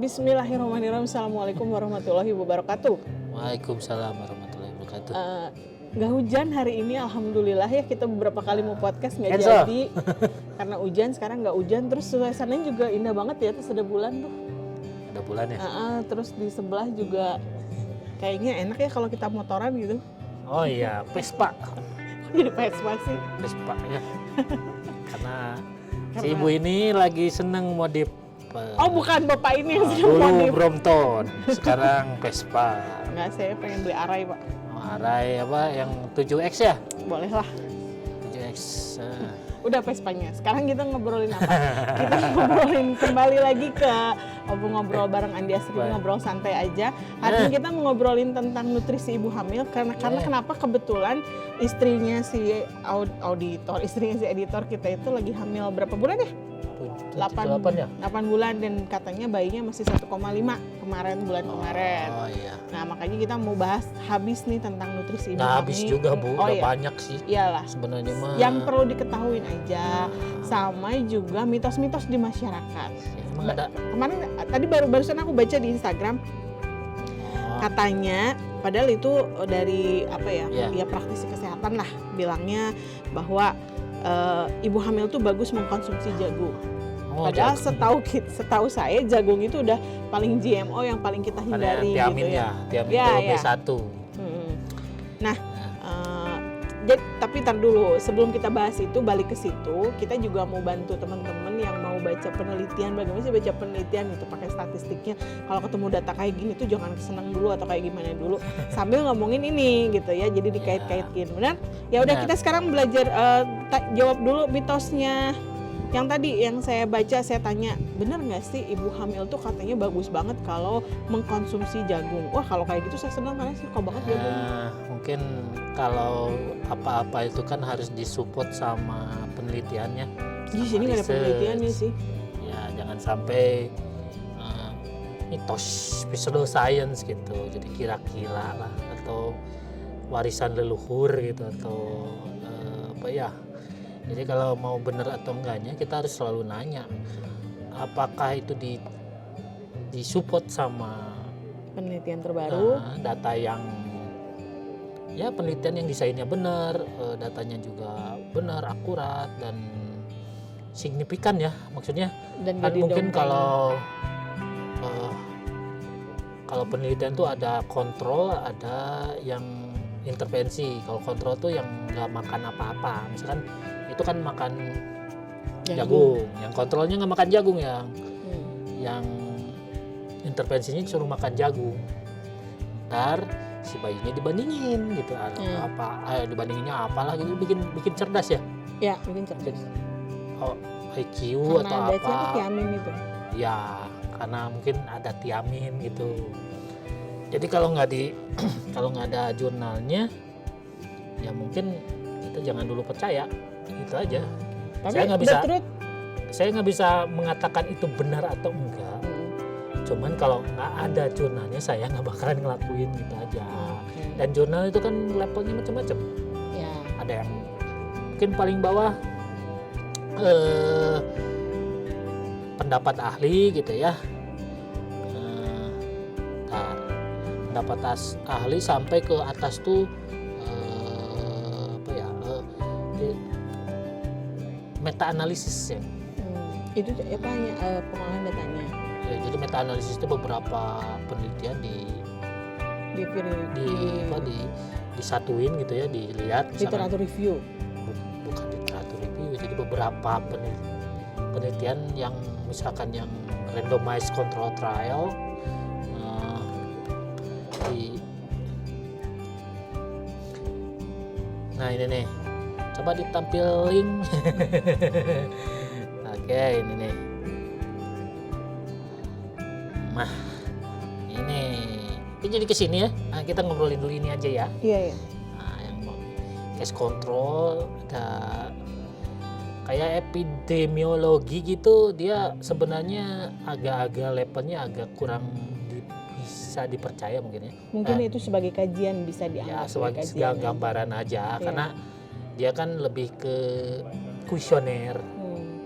Bismillahirrahmanirrahim. Assalamualaikum warahmatullahi wabarakatuh. Waalaikumsalam warahmatullahi wabarakatuh. Nggak hujan hari ini, alhamdulillah ya. Kita beberapa kali mau podcast nggak Enzo. jadi karena hujan. Sekarang nggak hujan, terus suasananya juga indah banget ya. Terus ada bulan tuh. Ada bulan ya? Terus di sebelah juga kayaknya enak ya kalau kita motoran gitu. Oh iya, Vespa. Jadi Vespa sih. Vespa ya. Karena si ibu ini lagi seneng modif. Oh bukan bapak ini yang sedang Dulu modif. Brompton, sekarang Vespa. Nggak, saya pengen beli Arai pak. Arai apa yang 7X ya? Boleh lah. 7X. Udah Vespanya. Sekarang kita ngobrolin apa? Kita ngobrolin kembali lagi ke ngobrol bareng Andi Asri, ngobrol santai aja. Hari ini kita mau ngobrolin tentang nutrisi ibu hamil karena kenapa kebetulan istrinya si editor kita itu lagi hamil berapa bulan ya? 8 bulan dan katanya bayinya masih 1,5 bulan kemarin. Oh iya. Nah makanya kita mau bahas habis nih tentang nutrisi ibu hamil. Nah habis juga Bu, udah banyak sih. Iyalah. Sebenarnya mah. Yang perlu diketahuin aja, sama juga mitos-mitos di masyarakat. Emang ada. Kemarin tadi barusan aku baca di Instagram, katanya, padahal itu dari apa ya, ya praktisi kesehatan lah, bilangnya bahwa ibu hamil tuh bagus mengkonsumsi jagung. Padahal setahu saya jagung itu udah paling GMO yang paling kita hindari gitu ya. Tiamin B1. Nah, tapi tar dulu sebelum kita bahas itu, balik ke situ, kita juga mau bantu teman-teman yang mau baca penelitian, bagaimana sih baca penelitian gitu pakai statistiknya. Kalau ketemu data kayak gini tuh jangan seneng dulu atau kayak gimana dulu, sambil ngomongin ini gitu ya. Jadi dikait-kaitkin, benar? Ya udah kita sekarang belajar jawab dulu mitosnya. Yang tadi yang saya baca, saya tanya, benar nggak sih ibu hamil tuh katanya bagus banget kalau mengkonsumsi jagung? Wah kalau kayak gitu saya senang karena suka banget jagung. Mungkin kalau apa-apa itu kan harus disupport sama penelitiannya. Di sini nggak ada penelitiannya sih. Ya jangan sampai mitos pseudoscience gitu. Jadi kira-kira lah atau warisan leluhur gitu atau apa ya. Jadi kalau mau benar atau enggaknya kita harus selalu nanya apakah itu disupport sama penelitian terbaru, data yang ya penelitian yang desainnya benar, datanya juga benar, akurat dan signifikan ya maksudnya. Dan kan mungkin kalau penelitian tuh ada kontrol, ada yang intervensi. Kalau kontrol tuh yang nggak makan apa-apa, misalkan itu kan makan jagung. Yang kontrolnya nggak makan jagung, yang intervensinya suruh makan jagung. Ntar si bayinya dibandingin gitu, dibandinginnya apalah gitu, bikin cerdas ya? Ya, bikin cerdas. IQ karena atau ada apa? tiamin itu. Ya, karena mungkin ada tiamin gitu. Jadi kalau nggak ada jurnalnya, ya mungkin kita jangan dulu percaya. Itu aja. Tapi saya nggak bisa mengatakan itu benar atau enggak. Cuman kalau nggak ada jurnalnya saya nggak bakalan ngelakuin gitu aja. Dan jurnal itu kan levelnya macam-macam. Ya. Ada yang mungkin paling bawah pendapat ahli gitu ya. Pendapat ahli sampai ke atas tuh meta analisis ya. Itu apa pengolahan datanya? Ya, jadi meta analisis itu beberapa penelitian disatuin gitu ya, dilihat. Literatur review. Bukan literatur review, jadi beberapa penelitian yang misalkan yang randomized control trial nah ini nih. Coba ditampilin. Oke, ini nih. Nah, ini jadi kesini ya. Nah, kita ngobrolin dulu ini aja ya. Iya. Nah, yang case control ada kayak epidemiologi gitu, dia sebenarnya agak-agak levelnya agak kurang bisa dipercaya mungkin ya. Mungkin itu sebagai kajian bisa dianggap sebagai gambaran aja, karena dia kan lebih ke kuesioner,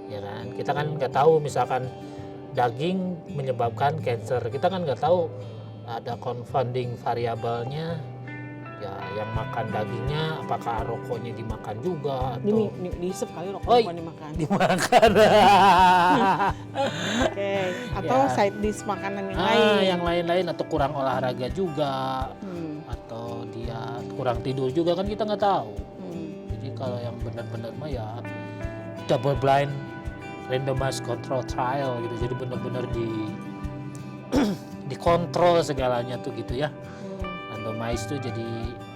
ya kan. Kita kan nggak tahu misalkan daging menyebabkan cancer. Kita kan nggak tahu ada confounding variabelnya. Ya, yang makan dagingnya apakah rokoknya dimakan juga atau Diisep kali rokok Oh, bukan dimakan. dimakan. Oke. Atau Ya. side dish makanan yang lain. Yang lain-lain atau kurang olahraga juga Hmm. atau dia kurang tidur juga kan kita nggak tahu. Hmm. Jadi kalau yang benar-benar mah ya double blind randomized control trial gitu. Jadi benar-benar dikontrol segalanya tuh gitu ya. Randomized tuh jadi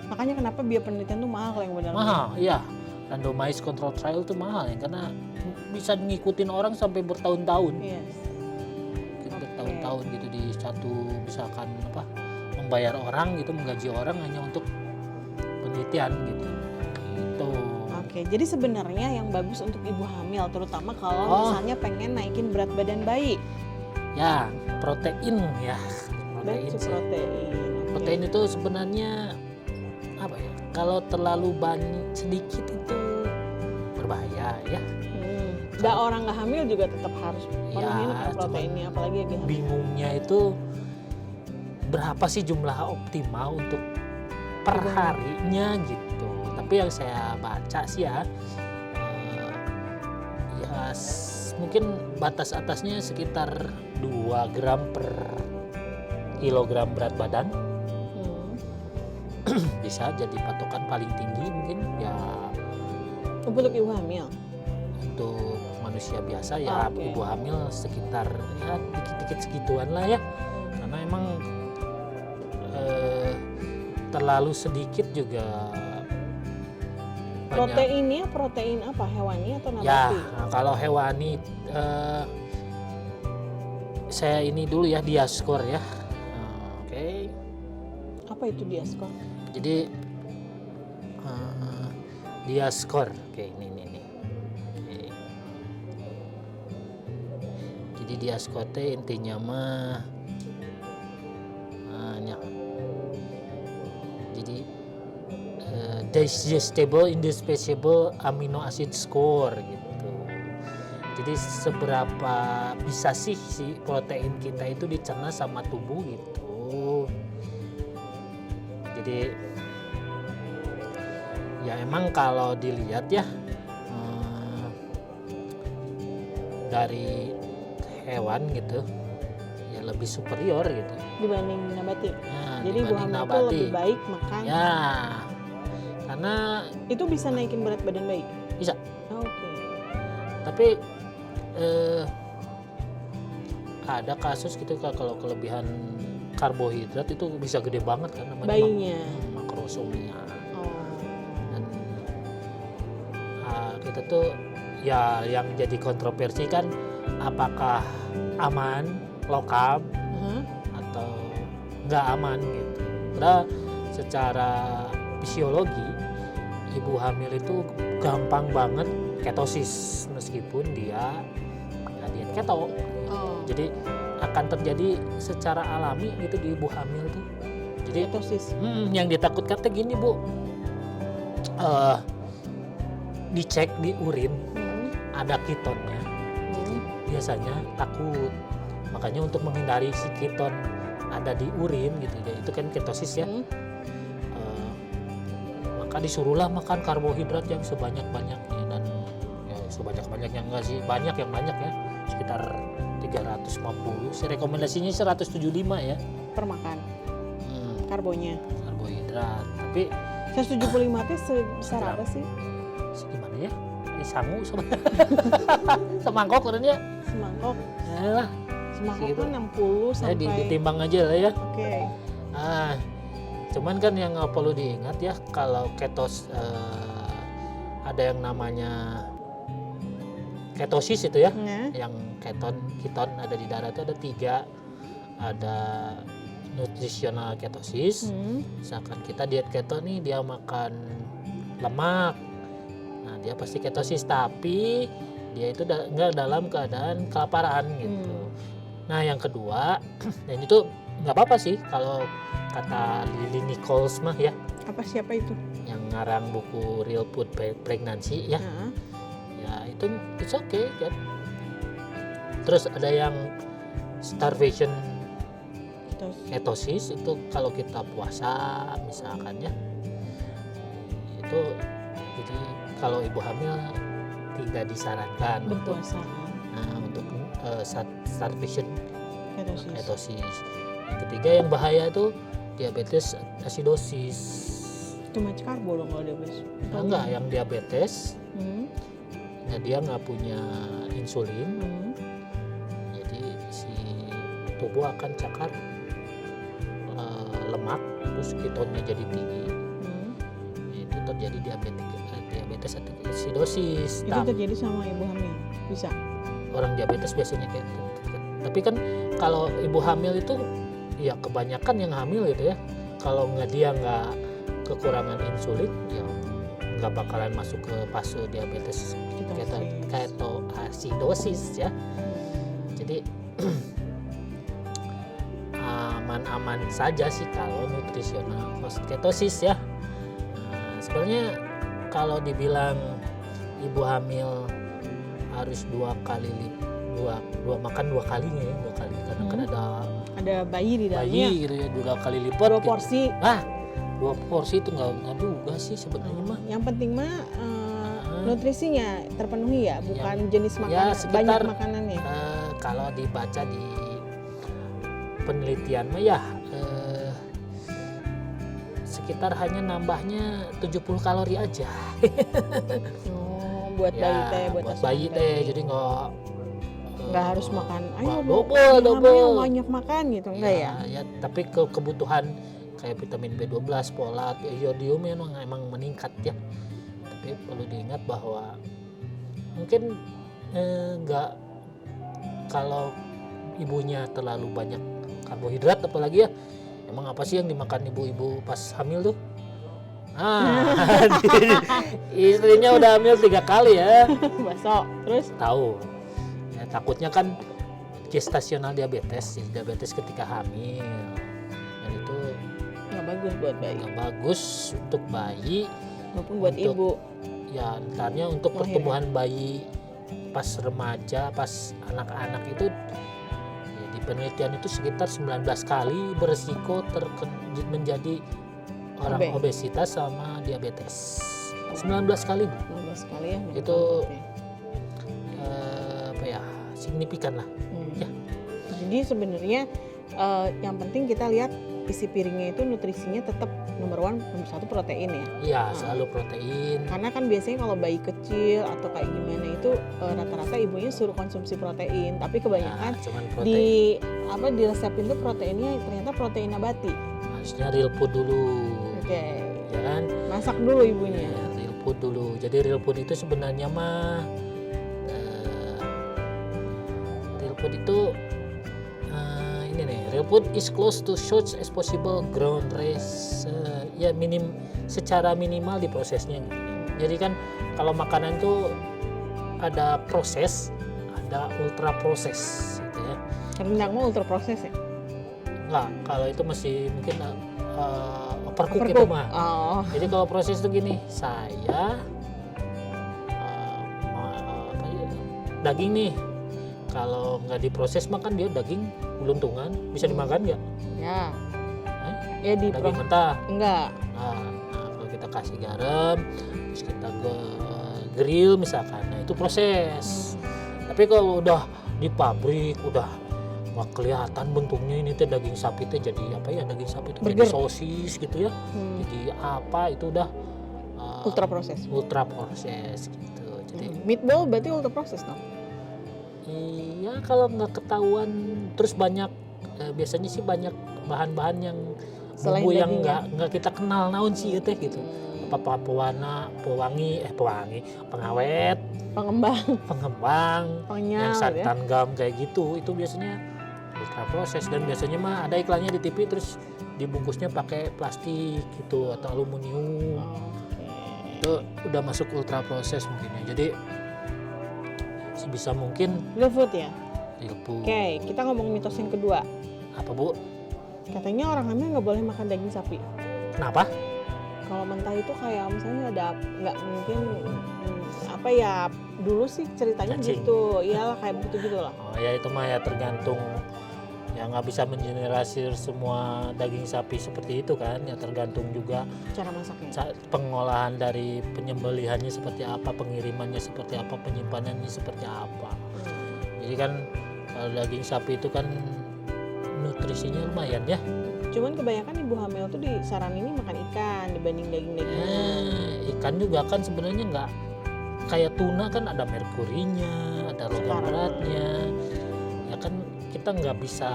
Makanya kenapa biaya penelitian tuh mahal yang benar. mahal, iya. Randomized control trial tuh mahal ya karena bisa ngikutin orang sampai bertahun-tahun. Iya. Gitu, bertahun-tahun gitu di satu misalkan membayar orang gitu, menggaji orang hanya untuk penelitian gitu. Gitu. Oke, jadi sebenarnya yang bagus untuk ibu hamil, terutama kalau misalnya pengen naikin berat badan bayi. Ya, protein ya. Protein Baik, sih. protein. Oke. Protein itu sebenarnya apa ya? Kalau terlalu banyak sedikit itu berbahaya ya. Nggak orang nggak hamil juga tetap harus Ya, penuhin kan proteinnya, apalagi lagi hamil. Bingungnya itu berapa sih jumlah optimal untuk per harinya gitu. Tapi yang saya baca sih ya, mungkin batas atasnya sekitar 2 gram per kilogram berat badan. Bisa jadi patokan paling tinggi mungkin ya Untuk ibu hamil. untuk manusia biasa ya. Oke. Ibu hamil sekitar ya dikit-dikit segituan lah ya, karena emang terlalu sedikit juga banyak. Proteinnya protein apa? Hewani atau Ya, nabati? nah, kalau hewani saya ini dulu ya Diascore ya. Oke. Apa itu Diascore? Jadi Diascore. Oke, ini. Oke. Jadi Diascore teh intinya mah jadi digestible indispensable amino acid score gitu. Jadi seberapa bisa sih si protein kita itu dicerna sama tubuh gitu. Jadi ya emang kalau dilihat ya dari hewan gitu ya lebih superior gitu. Dibanding nabati. Nah, Jadi ibu dibanding hamil tuh nabati. lebih baik makan. Ya, karena Itu bisa naikin berat badan bayi. bisa. Oke. Tapi ada kasus gitu Kak, kalau kelebihan karbohidrat itu bisa gede banget kan namanya Bayinya. makrosomia. Oh. Dan kita tuh ya yang jadi kontroversi kan apakah aman low carb Hah? atau nggak aman gitu. Karena secara fisiologi ibu hamil itu gampang banget ketosis meskipun dia nggak diet keto. Oh. Jadi akan terjadi secara alami gitu di ibu hamil tuh. Jadi Ketosis. yang ditakutkan tuh gini Bu, dicek di urin ada ketonnya. Biasanya takut, makanya untuk menghindari si keton ada di urin gitu ya, itu kan ketosis ya. Maka disuruhlah makan karbohidrat yang sebanyak-banyaknya, dan ya sebanyak-banyaknya enggak sih, banyak yang banyak ya, sekitar 350. Rekomendasinya 175 ya Per makan. Karbonya. karbohidrat. Tapi 175 itu sebesar apa sih? gimana ya? Sangu semangkok urutnya. Semangkok. Lah, Semangkok segitu. kan 60 saya sampai. ditimbang aja lah ya. Oke. Cuman kan yang perlu diingat ya, kalau ketos ada yang namanya ketosis itu ya, Nah. yang keton ada di darah itu ada 3. Ada nutritional ketosis, misalkan kita diet keto nih, dia makan lemak, nah dia pasti ketosis, tapi dia itu nggak dalam keadaan kelaparan gitu. Nah yang kedua, dan itu nggak apa-apa sih kalau kata Lily Nichols mah ya, Siapa itu? yang ngarang buku Real Food Pregnancy ya, Nah. ya itu it's okay kan. Terus ada yang starvation Terus ketosis, itu kalau kita puasa misalkan ya, itu jadi kalau ibu hamil tidak disarankan untuk berpuasa untuk starvation ketosis. ketosis. Yang ketiga yang bahaya itu diabetes asidosis. Too much karbo dong kalau diabetes. Enggak, yang diabetes Hmm. dia nggak punya insulin, Hmm. jadi si tubuh akan cakar lemak, terus ketonnya jadi tinggi, Hmm. itu terjadi diabetes asidosis. Itu terjadi sama ibu hamil bisa. Orang diabetes biasanya kayak gitu. Tapi kan kalau ibu hamil itu ya kebanyakan yang hamil gitu ya, kalau dia nggak kekurangan insulin ya nggak bakalan masuk ke fase diabetes ketoasidosis ya. Jadi aman-aman saja sih kalau nutrisional ketosis ya. Sebenarnya kalau dibilang ibu hamil harus dua makan dua kali karena kan Ada bayi di dalamnya. bayi gitu ya, 2 kali lipat. Dua porsi. Gitu. 2 porsi itu nggak juga sih sebenarnya mah. Yang penting mah nutrisinya terpenuhi ya, bukan jenis ya, makanan, sekitar, banyak makanannya. Kalau dibaca di penelitian mah ya sekitar hanya nambahnya 70 kalori aja. Oh, buat Ya, bayi teh, buat bayi asuhan teh, bayi. jadi nggak Harus makan. Ayo double. hamil banyak makan gitu, enggak ya? Ya, tapi kebutuhan kayak vitamin B12, folat, iodium emang meningkat ya. Tapi perlu diingat bahwa mungkin nggak, kalau ibunya terlalu banyak karbohidrat apalagi ya, emang apa sih yang dimakan ibu-ibu pas hamil tuh? Istrinya udah hamil 3 kali ya. Bakso, terus Tahu ya, takutnya kan gestasional diabetes ketika hamil, dan itu nggak bagus buat bayi, nggak bagus untuk bayi maupun buat untuk- ibu. ya. Entarnya untuk Lahir. pertumbuhan bayi pas remaja, pas anak-anak itu ya, di penelitian itu sekitar 19 kali beresiko menjadi orang obesitas sama diabetes. 19 kali, Bu. 15 kali ya. Itu- Oke. Apa ya, signifikan lah. Ya. Jadi sebenarnya yang penting kita lihat isi piringnya itu nutrisinya tetap nomor 1 protein ya. Iya, selalu protein. Karena kan biasanya kalau bayi kecil atau kayak gimana itu rata-rata ibunya suruh konsumsi protein, tapi kebanyakan Cuman protein. di resepin tuh proteinnya ternyata protein nabati. Harusnya real food dulu. Oke. Ya kan? Masak dulu ibunya. Ya, real food dulu. Jadi real food itu sebenarnya mah real food itu ini nih, real food is close to such as possible ground raised, ya secara minimal di prosesnya gitu. Jadi kan kalau makanan tuh ada proses, ada ultra proses gitu ya. Rendang mah ultra proses ya. Enggak, kalau itu masih mungkin overcook itu mah. Oh. Jadi kalau proses itu gini, saya daging nih, kalau nggak diproses makan dia daging geluntungan, bisa dimakan nggak? Ya. Ya di Daging mentah. enggak. Nah, kalau kita kasih garam, terus kita grill misalkan, nah itu proses. Tapi kalau udah di pabrik, udah wah kelihatan bentuknya ini teh daging sapi teh jadi apa ya, daging sapi itu jadi sosis gitu ya. Jadi apa itu udah Ultra proses. Ultra proses gitu. Jadi Meatball berarti ultra proses dong. iya, kalau nggak ketahuan, terus banyak biasanya sih banyak bahan-bahan yang Selain bumbu yang dagingnya. nggak kita kenal naon sih teh gitu. Apa pewarna, pengawet, pengembang, yang Penyal ya. santan gam kayak gitu, itu biasanya ultra proses. Dan biasanya mah ada iklannya di TV, terus dibungkusnya pakai plastik gitu atau aluminium. Itu udah masuk ultra proses mungkin ya. Jadi sebisa mungkin Real food ya. real food. Oke, kita ngomong mitos yang kedua. Apa, Bu? Katanya orang hamil nggak boleh makan daging sapi. Kenapa? Kalau mentah itu kayak misalnya ada nggak mungkin apa ya, dulu sih ceritanya Cacing. gitu, iyalah kayak begitu lah. Oh ya itu mah ya tergantung, ya nggak bisa mengeneralisir semua daging sapi seperti itu kan, ya tergantung juga Cara masaknya. pengolahan dari penyembelihannya seperti apa, pengirimannya seperti apa, penyimpanannya seperti apa. Jadi kan kalau daging sapi itu kan nutrisinya lumayan ya. Cuman kebanyakan ibu hamil tuh disaranin makan ikan dibanding daging-daging. Ikan juga kan sebenarnya nggak kayak tuna kan ada merkurinya, ada logam Sekarang. beratnya. Ya kan kita nggak bisa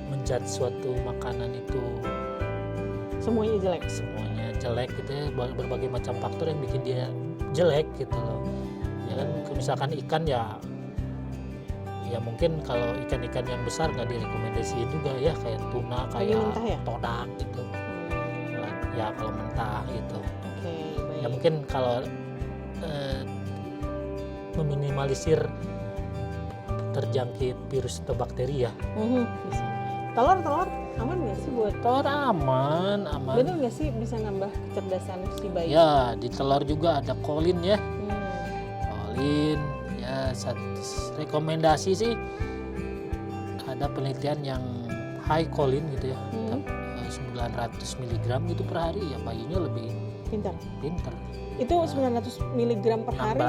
menjudge suatu makanan itu Semuanya jelek. semuanya jelek gitu ya, berbagai macam faktor yang bikin dia jelek gitu loh. Ya kan misalkan ikan ya mungkin kalau ikan-ikan yang besar nggak direkomendasiin juga ya, kayak tuna, Lagi kayak mentah ya? todak gitu. Ya kalau mentah gitu. Oke, baik. Ya mungkin kalau meminimalisir terjangkit virus atau bakteri ya. Bisa. Telur aman nggak sih buat? Telur aman. Bener nggak sih bisa nambah kecerdasan si bayi? Ya di telur juga ada kolin ya. Hmm. Kolin ya, rekomendasi sih ada penelitian yang high kolin gitu ya. 900 mg gitu per hari, ya bayinya lebih Pintar. pintar. Itu 900 mg per hari,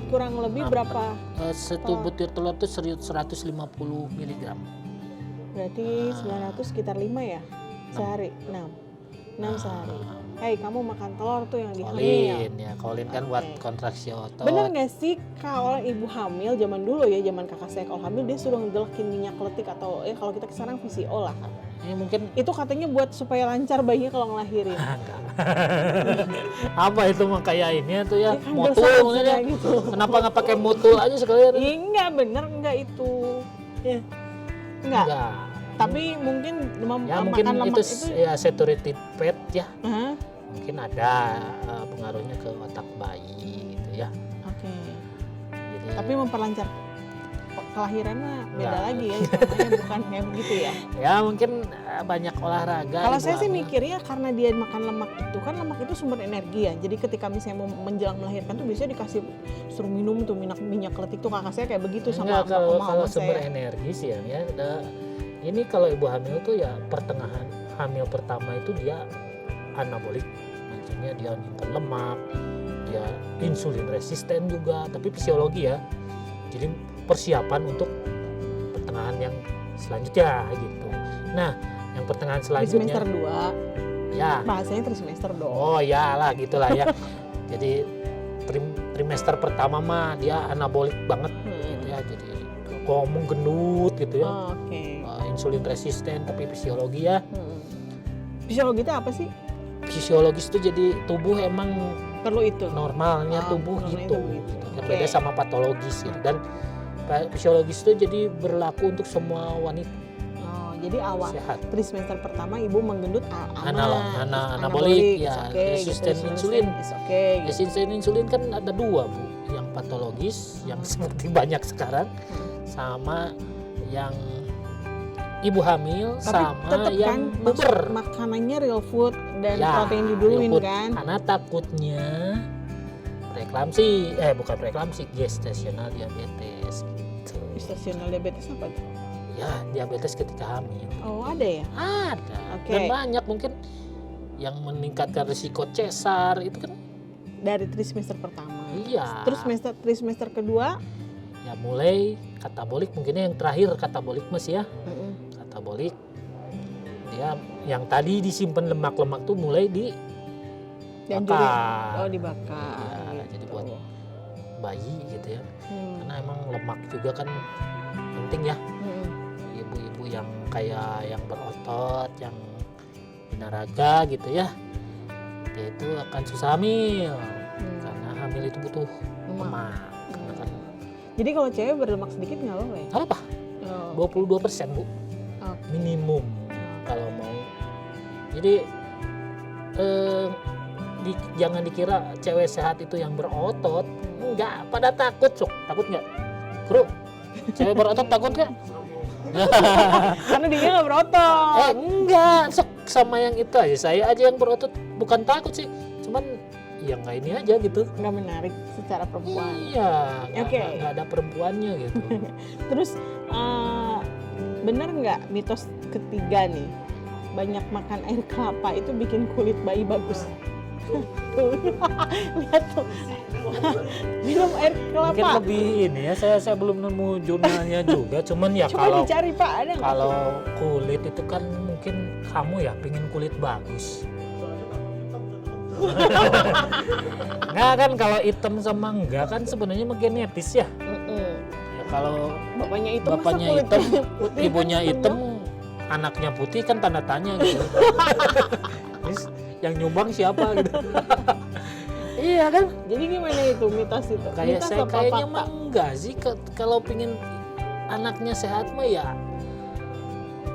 kurang lebih berapa? Satu butir telur tuh 150 mg. Berarti 900 sekitar 5 ya? Sehari? 6 sehari. Hei, kamu makan telur tuh yang dihamil. Kolin ya, kolin kan buat Oke. kontraksi otot. Bener nggak sih kalau ibu hamil zaman dulu ya, zaman kakak saya kalau hamil dia suruh ngedelekin minyak letik atau kalau kita sekarang VCO lah. Ini mungkin Itu katanya buat supaya lancar bayinya kalau ngelahirin. enggak. Apa itu mah kayak ini tuh ya, kan motul dosa maksudnya. kayak gitu. Kenapa nggak pakai motul aja sekalian? Iya, enggak bener enggak itu. Ya. Enggak. Tapi mungkin Ya makan mungkin lemak itu itu ya saturated fat ya. Hah? Mungkin ada pengaruhnya ke otak bayi gitu ya. Oke. Jadi Tapi memperlancar kelahiran mah beda Enggak. lagi ya, namanya bukan kayak begitu ya. ya mungkin banyak olahraga. Kalau ibu saya sih hamil. mikirnya karena dia makan lemak itu kan lemak itu sumber energi ya. Jadi ketika misalnya mau menjelang melahirkan tuh biasanya dikasih suruh minum tuh minyak letik tuh, kakak saya kayak begitu sama Enggak, kalau sama sumber saya. energi sih ya. Ini kalau ibu hamil tuh ya pertengahan hamil pertama itu dia anabolik, maksudnya dia nyimpan lemak, dia insulin resisten juga, tapi fisiologi ya. Jadi persiapan untuk pertengahan yang selanjutnya gitu. Nah, yang pertengahan Di selanjutnya semester 2, ya. bahasanya trimester dong. Oh ya lah gitulah ya. Jadi trimester pertama mah dia anabolik banget gitu ya. Jadi ngomong gendut gitu ya. Oke. Insulin resisten tapi fisiologi ya. Fisiologi itu apa sih? Fisiologis itu jadi tubuh emang Perlu itu. normalnya tubuh normalnya gitu. tubuh gitu. Yang Oke. beda sama patologis ya. Dan fisiologis itu jadi berlaku untuk semua wanita Oh, jadi awal sehat. trimester pertama ibu menggendut aman. Anabolik ya, oke, resisten insulin. Oke. Resisten insulin kan ada dua bu, yang patologis yang seperti banyak sekarang, sama yang ibu hamil, Tapi sama tetap kan yang puber. makanannya real food dan Ya, protein diduluin real food. kan. Karena takutnya preeklamsi, bukan preeklamsi, gestasional diabetes gitu. Gestasional diabetes apa tuh? Ya, diabetes ketika hamil. Oh, ada ya? Ada. Oke. Dan banyak mungkin yang meningkatkan risiko cesar itu kan. Dari trimester pertama. Iya. Terus trimester kedua? Ya mulai katabolik, mungkinnya yang terakhir katabolik mas ya. Katabolik dia yang tadi disimpan lemak-lemak tuh mulai Dianjurin. dibakar. Oh, dibakar. Ya, gitu. jadi buat bayi gitu ya. Hmm. Karena emang lemak juga kan penting ya. Hmm. Ibu-ibu yang kayak yang berotot, yang binaraga gitu ya, dia itu akan susah hamil. Karena hamil itu butuh lemak. Karena kan Jadi kalau cewek berlemak sedikit nggak apa-apa ya? apa? Oh. 22% bu, Oke. minimum kalau mau. Jadi jangan dikira cewek sehat itu yang berotot. Enggak, pada takut sok. Takut nggak? Bro, cewek berotot takut nggak? Karena dia nggak berotot. Enggak, sok sama yang itu aja. Saya aja yang berotot bukan takut sih. Cuman yang nggak ini aja gitu. Nggak menarik secara perempuan. Iya, Oke. nggak ada perempuannya gitu. Terus bener nggak mitos ketiga nih, banyak makan air kelapa itu bikin kulit bayi bagus? Lihat tuh, minum air Mungkin kelapa. lebih ini ya, saya belum nemu jurnalnya juga. Cuman ya Coba kalau dicari Pak, ada nggak? kalau kulit itu kan mungkin kamu ya pingin kulit bagus. Nggak kan, kalau hitam sama enggak kan sebenarnya mah genetis ya. Ya kalau Bapaknya itu bapaknya masa hitam, kulitnya putih, ibunya kan? hitam, anaknya putih kan tanda tanya gitu. Terus yang nyumbang siapa gitu. Iya kan? Jadi gimana itu mitos itu? Kayak Mitos saya apa kayaknya fakta? mah enggak sih, kalau pingin anaknya sehat mah ya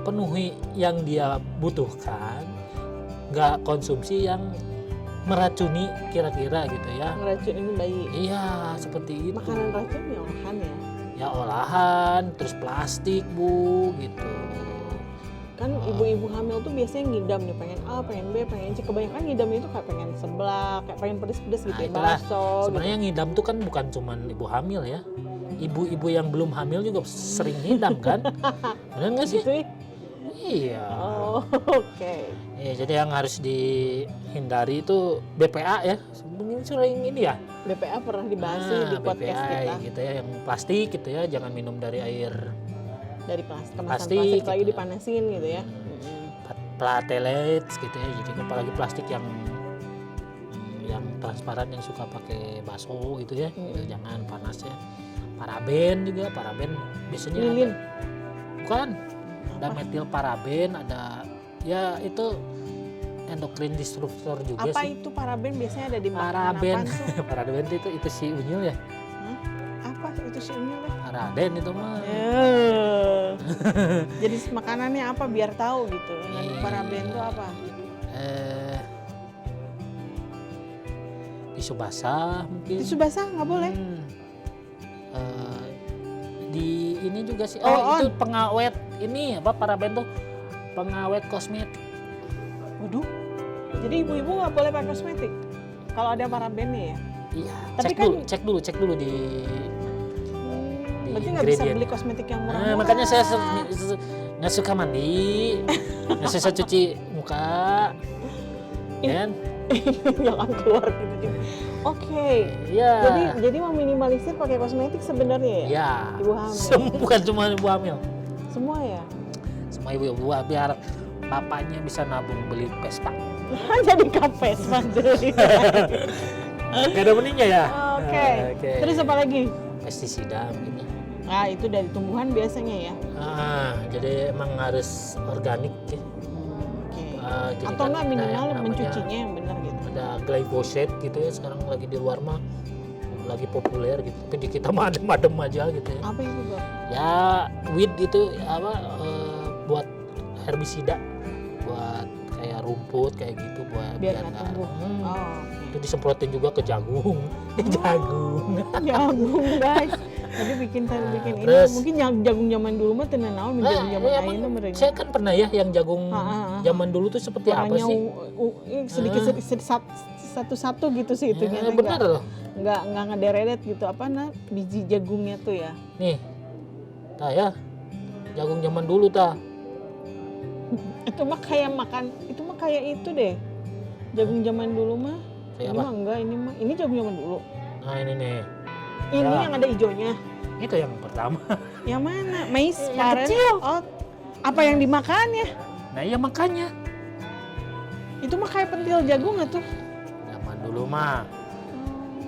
penuhi yang dia butuhkan, nggak konsumsi yang meracuni kira-kira gitu ya. Ngeracunin bayi. Iya, seperti itu. Makanan racun ya olahan ya. Ya olahan, terus plastik Bu gitu. Kan ibu-ibu hamil tuh biasanya ngidam nih, pengen A, pengen B, pengen C. Kebanyakan ngidamnya itu kayak pengen seblak, kayak pengen pedes-pedes gitu Nah, ya, itulah. bakso gitu. Sebenarnya ngidam tuh kan bukan cuman ibu hamil ya. Ibu-ibu yang belum hamil juga sering ngidam kan? Benar nggak sih? Gitu ya? Iya. Oh, oke. Iya, jadi yang harus dihindari itu BPA ya. Mungkin sering ini ya. BPA pernah dibahas sih di podcast BPA kita. gitu ya, yang plastik gitu ya, jangan minum dari air Dari plastik, kemasan Plastik, plastik lagi gitu. dipanasin gitu ya. platelets gitu ya. Jadi apalagi plastik yang transparan yang suka pakai bakso gitu ya. Gitu, jangan panas ya. Paraben juga, paraben biasanya Lilin. bukan. Ada metil paraben, ada ya itu endokrin disruptor juga Apa sih. itu paraben biasanya ada di makanan Paraben. apaan tuh? Paraben itu si unyil ya. Apa itu sih ini deh? Paraben itu mah. Jadi makanannya apa biar tahu gitu. Mengandung paraben itu apa? Tisu basah mungkin. Tisu basah nggak boleh. Di ini juga sih. Oh, Itu pengawet ini apa, paraben tuh pengawet kosmetik. Waduh. Jadi ibu-ibu nggak boleh pakai kosmetik kalau ada parabennya ya. Iya. Tapi Cek dulu di Berarti nggak bisa ingredient. beli kosmetik yang murah-murah. Makanya saya nggak suka mandi, nggak suka cuci muka, kan? Jangan keluar gitu juga. Oke. Iya. Jadi meminimalisir pakai kosmetik sebenarnya ya? Iya. Ibu hamil. Bukan cuma ibu hamil. Semua ya? Semua ibu biar bapaknya bisa nabung beli Vespa. Jadi kapes Mandiri. Gak ada mendingnya ya. Oke. Terus apa lagi? Pestisida mungkin. Nah itu dari tumbuhan biasanya ya? Jadi emang harus organik ya. Oke. Jadi Atau kan nggak ada minimal yang namanya- mencucinya yang benar gitu? Ada glyphosate gitu ya, sekarang lagi di luar mah lagi populer gitu. Tapi di kita mah adem-adem aja gitu ya. Apa itu Bang? Ya weed itu apa, buat herbisida, buat kayak rumput kayak gitu, buat Biar nggak nggak- tumbuh. Oh, itu disemprotin juga ke jagung. Jagung. jagung guys. Jadi bikin ini terus- mungkin jagung zaman dulu mah tenan naon jagung zaman Emang ayeuna mereka. saya kan pernah ya yang jagung zaman dulu tuh seperti apa Warnanya sih? sedikit satu-satu gitu sih itu Ya, benar loh. nggak ngederedet gitu apa biji jagungnya tuh ya. Nih, tah ya, jagung zaman dulu tah. Itu mah kayak itu deh. Jagung zaman dulu mah. Kayak Ini apa? mah enggak, ini jagung zaman dulu. Nah ini nih, Ini Ya. yang ada hijaunya. itu yang pertama. Yang mana? Mais, Yang paren. kecil. Oh, apa yang dimakannya? Nah iya makanya. Itu mah kayak pentil jagung nggak tuh? Zaman dulu mah.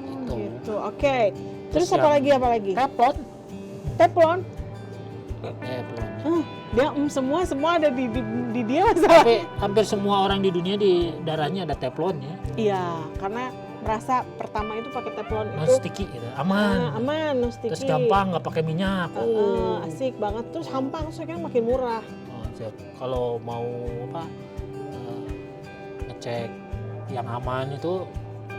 Itu. Gitu. Oke. Terus Terus apa yang- lagi? Teflon. Teflon. Teflon. Dia semua ada di dia masalah. Tapi hampir semua orang di dunia di darahnya ada teflon ya. Iya, karena merasa pertama itu pakai teflon Non itu sticky gitu. Aman. aman, no sticky. Terus gampang, nggak pakai minyak. Asik banget. Terus hampang, soalnya kan makin murah. Siap. Kalau mau apa, ngecek yang aman itu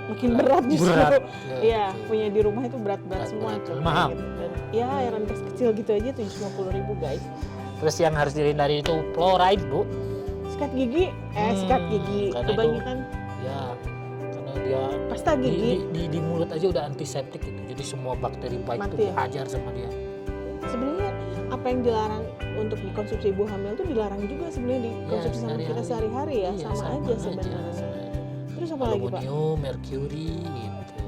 Makin berat justru. berat. Iya, gitu. punya di rumah itu berat-berat semua Berat-berat. tuh. Mahal. Gitu. Dan, ya, airan kecil gitu aja 750.000 guys. Terus yang harus dihindari itu fluoride, Bu. Sikat gigi, sikat gigi. karena itu- Kebanyakan Ya, karena dia Pasta gigi. di mulut aja udah antiseptik gitu. Jadi semua bakteri baik itu Mati ya? dihajar sama dia. Sebenarnya apa yang dilarang untuk dikonsumsi ibu hamil tuh dilarang juga sebenarnya dikonsumsi sama kita sehari-hari ya, Iya, sama aja sebenarnya. sama aja. Terus apa lagi, Pak? Aluminium, merkuri gitu.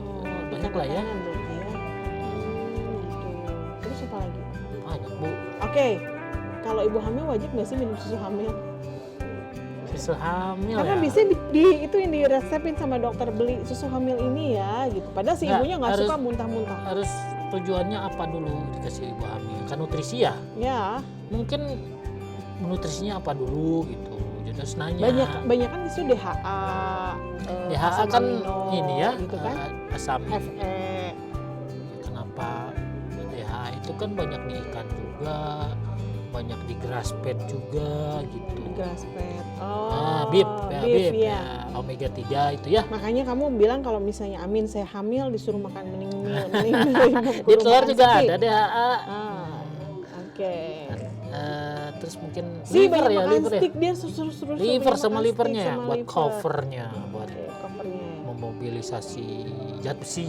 Banyak lah ya. Makanan berarti ya. Gitu. Terus apa lagi? Banyak, Bu. Oke. Kalau ibu hamil wajib nggak sih minum susu hamil? Susu hamil Karena ya. bisa itu yang diresepin sama dokter, beli susu hamil ini ya gitu. Padahal si Nggak, ibunya nggak harus- suka muntah-muntah. Harus tujuannya apa dulu dikasih ibu hamil? Kan nutrisi ya. Ya, Mungkin nutrisinya apa dulu gitu. Jadi harus nanya. banyak kan itu DHA, DHA asam kan amino, ini ya, gitu kan. asam. Fe, Kenapa DHA itu kan banyak di ikan juga, banyak di grass fed juga gitu. grass fed. Beef beef ya, ya. omega 3 itu ya. Makanya kamu bilang kalau misalnya Amin saya hamil disuruh makan mending Di telur juga ada DHA. Oke. Terus mungkin Si liver banyak ya, makan liver ya. steak dia suruh Liver sama livernya ya, buat covernya, buat Oke, covernya. memobilisasi zat besi.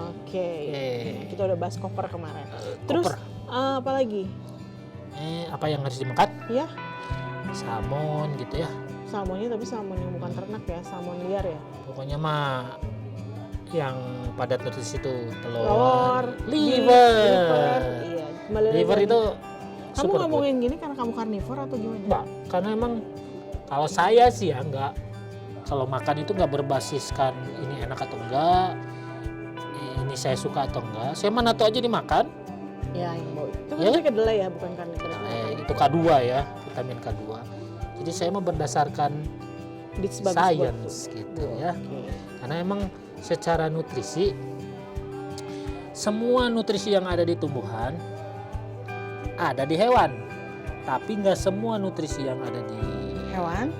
Oke. Oke. Kita udah bahas cover kemarin. Terus Koper. apa lagi? Apa yang harus dimakan? Ya, Salmon gitu ya. salmonnya tapi salmon yang bukan ternak ya, salmon liar ya. Pokoknya mah yang padat nutrisi itu Telur, liver. Iya, kembali lagi Liver tadi. itu Kamu superfood. ngomongin gini karena kamu karnivor atau gimana? Enggak, karena emang kalau saya sih ya enggak, kalau makan itu enggak berbasiskan ini enak atau enggak, ini saya suka atau enggak, saya mana tuh aja dimakan. Ya, yang bau. Itu Ya. kan kedelai ya, bukan karnivor. Itu K2 ya, vitamin K2. Jadi saya mah berdasarkan Bits bagus buat science gitu ya. Oke. Karena emang secara nutrisi, semua nutrisi yang ada di tumbuhan ada di hewan, tapi nggak semua nutrisi yang ada di Hewan?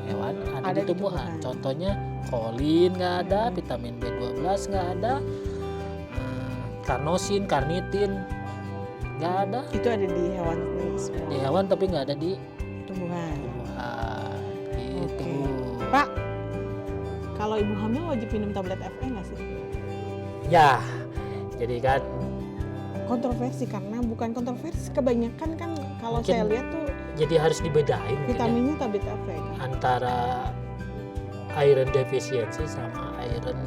ada di tumbuhan. Contohnya kolin nggak ada, vitamin B12 nggak ada, karnosin, karnitin nggak ada Itu ada di hewan semua. di hewan, tapi nggak ada di Tumbuhan. tumbuhan. Gitu. Pak, kalau ibu hamil wajib minum tablet FE nggak sih? Ya, jadi kan Kontroversi, karena bukan kontroversi, kebanyakan kan kalau Mungkin saya lihat tuh jadi harus dibedain mungkin ya, vitaminnya tablet FE kan. antara iron deficiency sama iron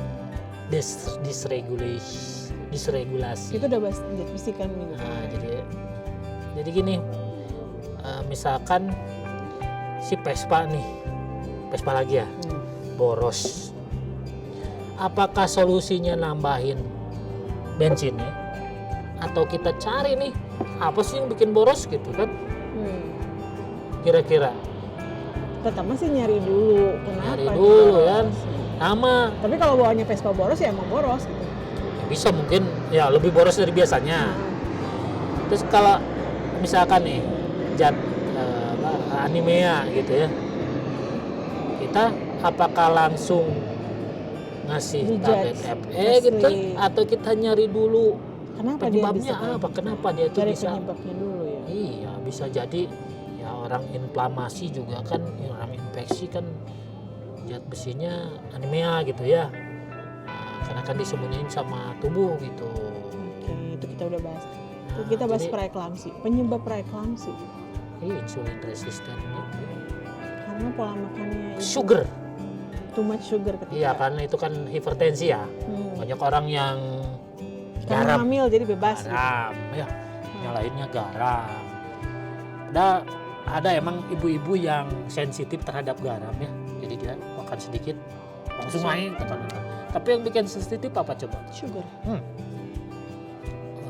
dysregulasi. Itu udah bahas besi kan minum. Nah, jadi gini, misalkan si Vespa lagi ya, boros. Apakah solusinya nambahin bensinnya? Atau kita cari nih, apa sih yang bikin boros gitu kan? Kira-kira Pertama sih nyari dulu, kenapa? Nyari itu dulu boros. kan. Sama Tapi kalau bawanya Vespa boros ya emang boros gitu. bisa mungkin ya lebih boros dari biasanya. Terus kalau misalkan nih zat Animea gitu ya, kita apakah langsung ngasih tablet Dijudge, FE gitu, asli. atau kita nyari dulu Kenapa dia penyebabnya bisa apa? Kenapa dia tuh Cari bisa? penyebabnya dulu ya. Iya, bisa jadi ya orang inflamasi juga kan, ya orang infeksi kan zat besinya anemia gitu ya. Nah, karena kan disembunyiin sama tubuh gitu. Oke, itu kita udah bahas. Itu Nah, kita bahas jadi, preeklamsi. Penyebab preeklamsi insulin resisten gitu. karena pola makannya ibu Sugar. too much sugar ketika Iya, karena itu kan hipertensi ya. Banyak orang yang karena garam. hamil jadi bebas gitu. Garam, ya. Yang lainnya garam. Ada emang ibu-ibu yang sensitif terhadap garam ya. Jadi dia makan sedikit langsung naik tekanan. Tapi yang bikin sensitif apa coba? Sugar.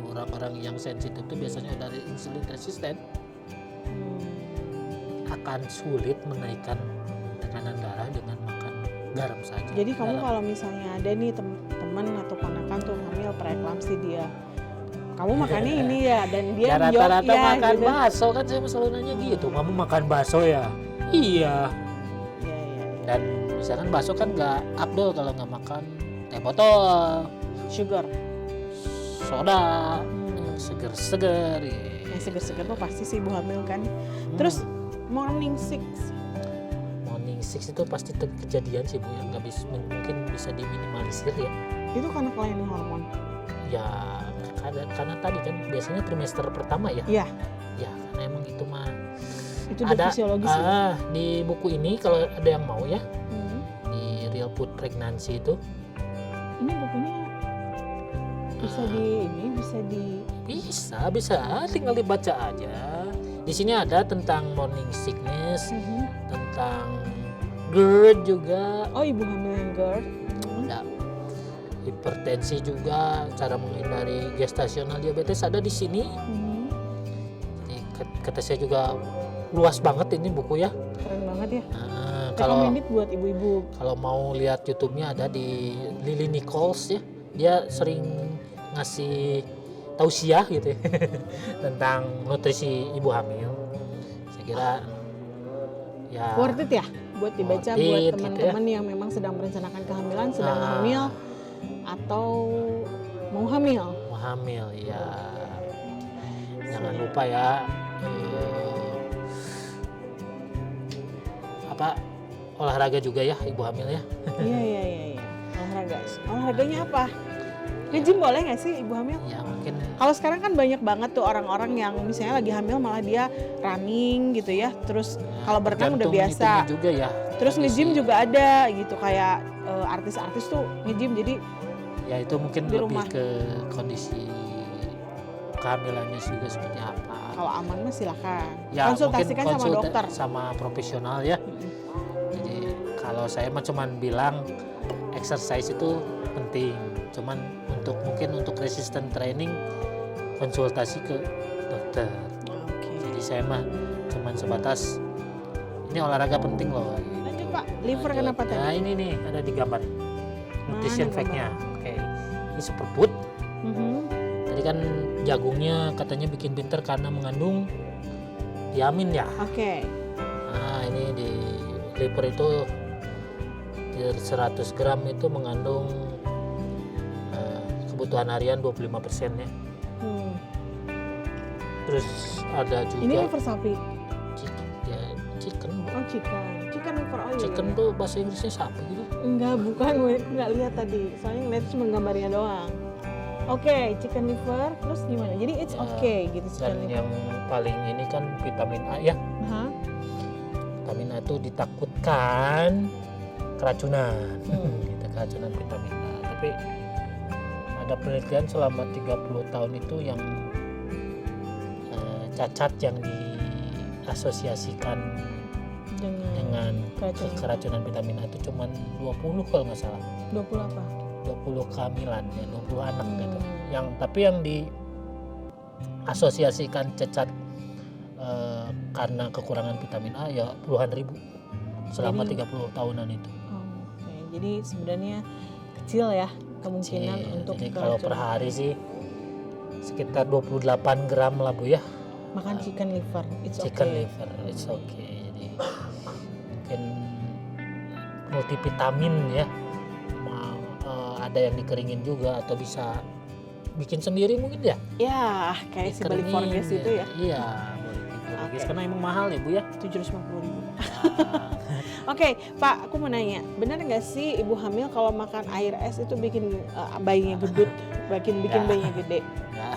Orang-orang yang sensitif itu biasanya dari insulin resisten akan sulit menaikkan tekanan darah dengan makan garam saja. Jadi kamu Garam. kalau misalnya ada nih teman atau ponakan tuh hamil preeklamsi dia, kamu makannya ini ya, dan dia Ya rata-rata ya, makan gitu. bakso kan, saya selalu nanya gitu. Kamu makan bakso ya? Iya. Iya. Dan misalkan bakso kan nggak afdol kalau nggak makan teh botol, Sugar. soda, yang seger-seger. Yang seger-seger tuh pasti sih ibu hamil kan. Terus morning 6. Morning 6 6 itu pasti kejadian sih Bu, yang nggak bisa, mungkin bisa diminimalisir ya. Itu karena kelainan hormon. Ya karena tadi kan biasanya trimester pertama ya. Iya. Ya karena emang itu mah Itu udah ada fisiologis ya? di buku ini kalau ada yang mau ya, Hmm. di Real Food Pregnancy itu Ini bukunya bisa bisa tinggal dibaca aja. Di sini ada tentang morning sickness, tentang GERD juga, Oh, ibu hamil yang GERD. ada hipertensi juga, cara menghindari gestasional diabetes ada di sini. Jadi kata saya juga luas banget ini buku ya. Keren banget ya. Kalau Recommended buat ibu-ibu. kalau mau lihat YouTube-nya ada di Lily Nichols ya. Dia sering ngasih tausiah gitu ya tentang nutrisi ibu hamil. Saya kira ya Worth it ya buat dibaca Worth buat it, gitu teman-teman yang memang sedang merencanakan kehamilan, sedang hamil atau mau hamil. mau hamil ya. Jangan lupa ya olahraga juga ya ibu hamil ya. Iya. Olahraganya apa? Nge-gym boleh nggak sih ibu hamil? Ya mungkin Kalau sekarang kan banyak banget tuh orang-orang yang misalnya lagi hamil malah dia running gitu ya. Terus kalau berenang udah tergantung biasa. itunya juga ya. Terus kondisi. nge-gym juga ada gitu, kayak artis-artis tuh nge-gym, jadi Ya itu mungkin di lebih rumah. ke kondisi kehamilannya juga seperti apa. kalau aman mah silakan. Ya Konsultasikan mungkin sama dokter. sama profesional ya. Jadi kalau saya mah cuman bilang exercise itu penting. Cuman mungkin untuk resistant training konsultasi ke dokter. Oke. Jadi saya mah cuman sebatas ini olahraga penting loh. Lanjut Pak, liver Lanjut. kenapa Nah tadi? ini nih ada di gambar nutrition Mana fact-nya. Oke. Ini superfood. Mhm. Tadi kan jagungnya katanya bikin pinter karena mengandung tiamin ya. Oke. Nah ini di liver itu di 100 gram itu mengandung kebutuhan harian 25% ya. Terus ada juga Ini liver sapi. chicken. Oh, chicken liver. Oh iya. Chicken tuh bahasa Inggrisnya sapi gitu. Enggak, bukan, gue nggak lihat tadi. Soalnya ngeliat cuma gambarnya doang. Oke, chicken liver. Terus gimana? Jadi it's Ya, okay gitu chicken Dan liver. yang paling ini kan vitamin A ya. Hah? Vitamin A itu ditakutkan keracunan. Gitu, keracunan vitamin A. Tapi ada penelitian selama 30 tahun itu yang cacat yang diasosiasikan dengan keracunan vitamin A itu cuma 20 kalau nggak salah. 20 apa? 20 kehamilan ya, 20 anak gitu. Tapi yang diasosiasikan cacat karena kekurangan vitamin A ya puluhan ribu selama 30 tahunan itu. Oke, jadi sebenarnya kecil ya kemungkinan untuk Jadi kalau per keracunan. hari sih sekitar 28 gram lah Bu ya. Makan chicken liver, it's Chicken okay. liver, it's okay. Jadi mungkin multivitamin ya. Ada yang dikeringin juga atau bisa bikin sendiri mungkin ya. Ya, kayak si Bali Dikeringin, Forges itu ya. Iya, Bali Forges Oke. karena emang mahal ya Bu ya. 750.000. Oke, Pak, aku mau nanya, benar nggak sih ibu hamil kalau makan air es itu bikin bayinya gedut, bikin Ya. bayinya gede? Ya.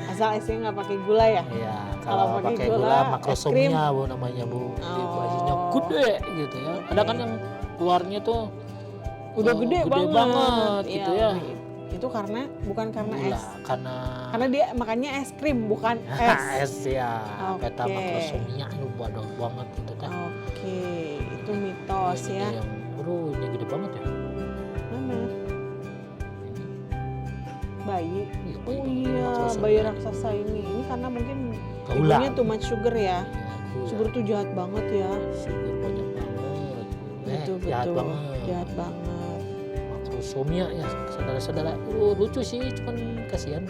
Asal esnya nggak pakai gula ya? Iya, Kalau kalau pakai pakai gula, gula es makrosomia Bu namanya Bu. Jadi Oh. bayinya gede gitu ya. Ada kan yang keluarnya tuh Udah gede banget. gitu ya. Itu bukan karena Gula, es. karena Dia makannya es krim bukan es. es ya. Oke. Beta makrosomia itu bodoh banget gitu kan. Oke, itu mitos Ini ya. Yang, ini gede banget ya. Mana? Bayi. Iya, Oh iya, makrosomia. bayi raksasa ini. Ini karena mungkin Gula. ibunya too much sugar ya. Gula. Sugar tuh jahat banget ya. Sugar banyak banget. Betul, Jahat betul. banget. Jahat banget. Makrosomia ya saudara-saudara. Lucu sih, cuman kasihan.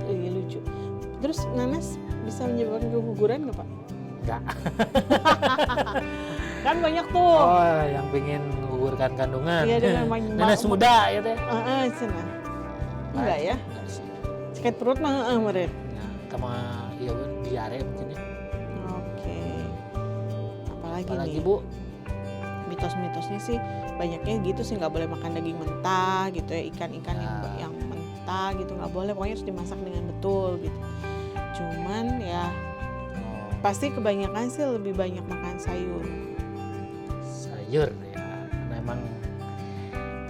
Iya lucu. Terus nanas bisa menyebabkan keguguran nggak Pak? Enggak. Kan banyak tuh. Oh, yang pengen menggugurkan kandungan. Iya dengan Nanas muda ya teh. Cina. Enggak ya? Enggak sih. Sakit perut mah meren. Nah, sama ya diare mungkin ya. Oke. apalagi Apalagi nih Bu, mitos-mitosnya sih banyaknya gitu sih, nggak boleh makan daging mentah gitu ya, ikan-ikan Ya. yang mentah gitu nggak boleh, pokoknya harus dimasak dengan betul gitu. Cuman ya pasti kebanyakan sih lebih banyak makan sayur. sayur ya, karena emang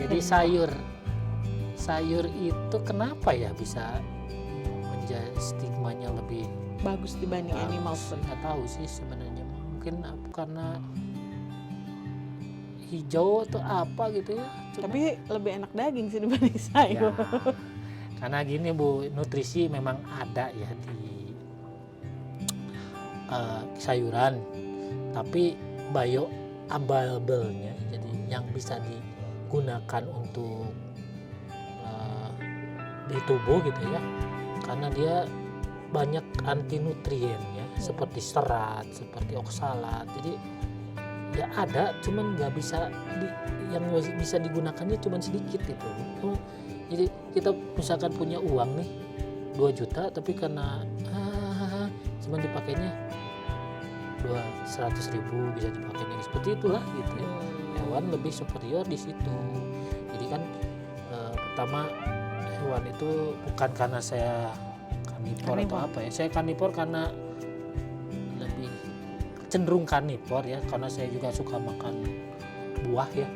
jadi sayur itu kenapa ya bisa menjadi stigmanya lebih Bagus dibanding animal food. nggak tahu sih sebenarnya, mungkin karena hijau atau apa gitu ya. Tapi lebih enak daging sih dibanding ya, sayur. karena gini Bu, nutrisi memang ada ya di sayuran, tapi bioavailable-nya, jadi yang bisa digunakan untuk di tubuh gitu ya, karena dia banyak anti nutriennya seperti serat, seperti oksalat, jadi ya ada, cuman nggak bisa yang bisa digunakannya cuman sedikit gitu. Jadi kita misalkan punya uang nih 2 juta, tapi karena cuman dipakainya 100.000 bisa dipakainya seperti itulah gitu ya. Hewan lebih superior di situ. Jadi kan pertama, hewan itu bukan karena saya karnivor atau apa ya, saya karnivor karena lebih cenderung karnivor ya, karena saya juga suka makan buah ya.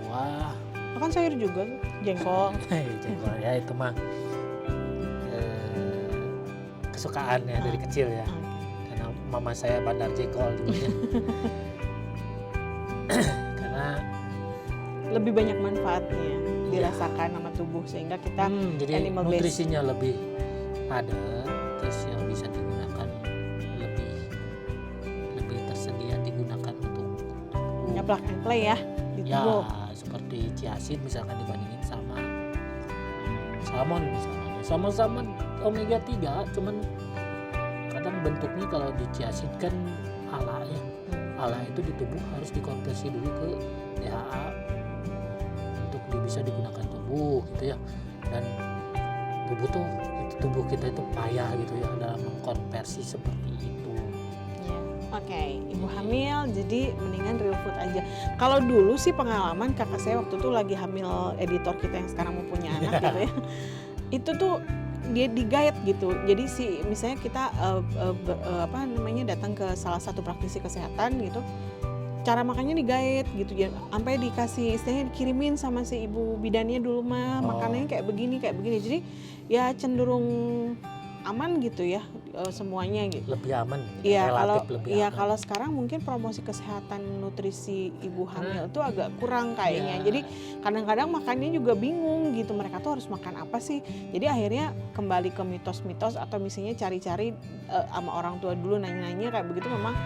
Buah, Makan sayur juga, jengkol. jengkol ya, itu mah kesukaan ya dari kecil ya, karena mama saya bandar jengkol dulunya. Karena Lebih banyak manfaatnya dirasakan sama tubuh, sehingga kita jadi animal based. nutrisinya lebih padat, terus yang bisa digunakan lebih tersedia digunakan untuk punya plug and play ya di ya, tubuh. seperti chiasid misalkan dibandingin sama salmon misalnya. Sama-sama omega 3, cuman kadang bentuknya kalau di chiasid kan ala ya. Ala itu di tubuh harus dikonversi dulu ke DHA untuk bisa digunakan tubuh gitu ya. Dan tubuh kita itu payah gitu ya dalam mengkonversi seperti itu. Oke, ibu hamil jadi mendingan real food aja. Kalau dulu sih pengalaman kakak saya waktu itu lagi hamil editor kita yang sekarang mau punya anak gitu ya. Itu tuh dia di-guide gitu. Jadi misalnya kita datang ke salah satu praktisi kesehatan gitu. Cara makannya di-guide gitu ya. Sampai dikasih istilahnya dikirimin sama si ibu bidannya dulu mah makanannya kayak begini. Jadi ya cenderung aman gitu ya semuanya gitu. Lebih aman, Iya, relatif lebih aman. kalau sekarang mungkin promosi kesehatan nutrisi ibu hamil itu agak kurang kayaknya. Iya. Jadi kadang-kadang makannya juga bingung gitu, mereka tuh harus makan apa sih. Jadi akhirnya kembali ke mitos-mitos atau misalnya cari-cari sama orang tua dulu, nanya-nanya kayak begitu, memang